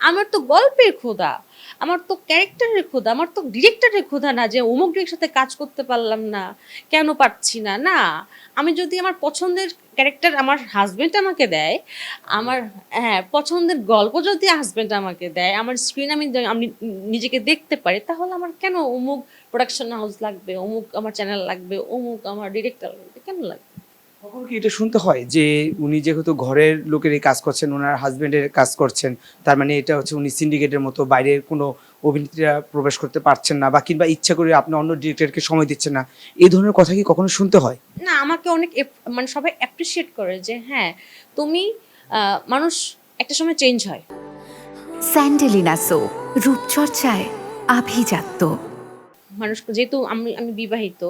আমার তো গল্পের ক্ষুধা, আমার তো ক্যারেক্টারের ক্ষুধা, আমার তো ডিরেক্টরের ক্ষুধা না যে অমুক ডিরেক্টরের সাথে কাজ করতে পারলাম না, কেন পারছি না। না, আমি যদি আমার পছন্দের ক্যারেক্টার আমার হাজবেন্ড আমাকে দেয়, আমার হ্যাঁ পছন্দের গল্প যদি হাজবেন্ড আমাকে দেয়, আমার স্ক্রিন আমি নিজেকে দেখতে পারি, তাহলে আমার কেন অমুক প্রোডাকশন হাউস লাগবে, অমুক আমার চ্যানেল লাগবে, অমুক আমার ডিরেক্টর লাগবে, কেন লাগবে? কখনো কি এটা শুনতে হয় যে উনি যেহেতু ঘরের লোকের এই কাজ করছেন, ওনার হাজবেন্ডের কাজ করছেন, তার মানে এটা হচ্ছে উনি সিন্ডিকেটের মতো বাইরের কোনো অভিনেত্রীরা প্রবেশ করতে পারছেন না, বা কিংবা ইচ্ছা করে আপনি অন্য ডিরেক্টরকে সময় দিচ্ছেন না, এই ধরনের কথা কি কখনো শুনতে হয়? না, আমাকে অনেক মানে সবাই অ্যাপ্রিসিয়েট করে যে হ্যাঁ তুমি মানুষ একটা সময় চেঞ্জ হয়। স্যান্ডেলিনা সো, রূপচর্চায় আভিজাত্য। মানুষ যেহেতু আমি আমি বিবাহিত,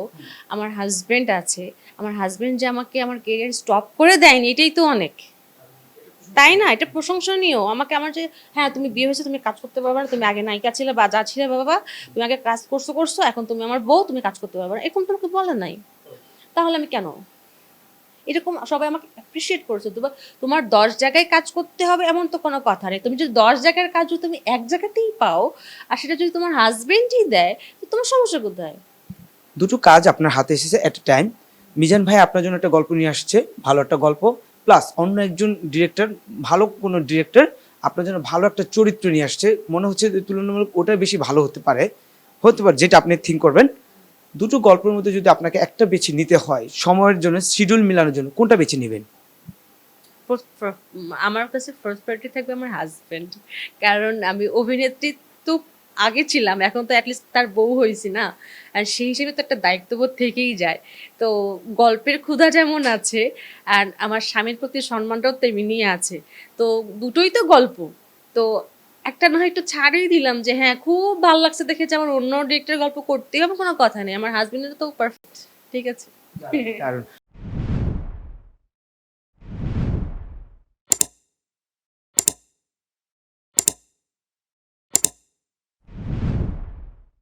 আমার হাজবেন্ড আছে, আমার হাজবেন্ড যে আমাকে আমার কেরিয়ার স্টপ করে দেয়নি, এটাই তো অনেক, তাই না? এটা প্রশংসনীয়। আমাকে আমার যে হ্যাঁ তুমি বিয়ে হয়েছে, তুমি কাজ করতে পারবে না, তুমি আগে নায়িকা ছিলে বা যা ছিলে বাবা, তুমি আগে কাজ করছো, এখন তুমি আমার বউ, তুমি কাজ করতে পারবে না, এরকম তোমাকে বলে নাই। তাহলে আমি কেন, এরকম সবাই আমাকে অ্যাপ্রিসিয়েট করছে। তোমার 10 জায়গায় কাজ করতে হবে এমন তো কোনো কথা নেই। তুমি যদি 10 জায়গার কাজ যদি তুমি এক জায়গাতেই পাও, আর সেটা যদি তোমার হাজবেন্ডই দেয়, তো তোমার সমস্যা কোথায়? দুটো কাজ আপনার হাতে এসেছে এট এ টাইম। মিজান ভাই আপনার জন্য একটা গল্প নিয়ে আসছে, ভালো একটা গল্প, প্লাস অন্য একজন ডিরেক্টর, ভালো কোনো ডিরেক্টর আপনার জন্য ভালো একটা চরিত্র নিয়ে আসছে। মনে হচ্ছে যে তুলনামূলক ওটা বেশি ভালো হতে পারে যেটা আপনি থিঙ্ক করবেন। দুটো গল্পের মধ্যে যদি আপনাকে একটা বেছে নিতে হয় সময়ের জন্য, শিডিউল মেলানোর জন্য, কোনটা বেছে নেবেন? আমার কাছে ফার্স্ট প্রায়োরিটি থাকবে আমার হাজবেন্ড। কারণ আমি অভিনেত্রী তো আগে ছিলাম, এখন তো অ্যাটলিস্ট তার বউ হয়েছি না, আর সেই হিসেবে তো একটা দায়িত্ববোধ থেকেই যায়। তো গল্পের ক্ষুধা যেমন আছে, আর আমার স্বামীর প্রতি সম্মানটাও তেমনি আছে। তো দুটোই তো গল্প। তো একটা না হয় একটু ছাড়েই দিলাম যে হ্যাঁ খুব ভালো লাগছে দেখে যে আমার অন্য ডিরেক্টর গল্প করতেই হবে, কোনো কথা নেই, আমার হাজবেন্ডের তো পারফেক্ট, ঠিক আছে। কারণ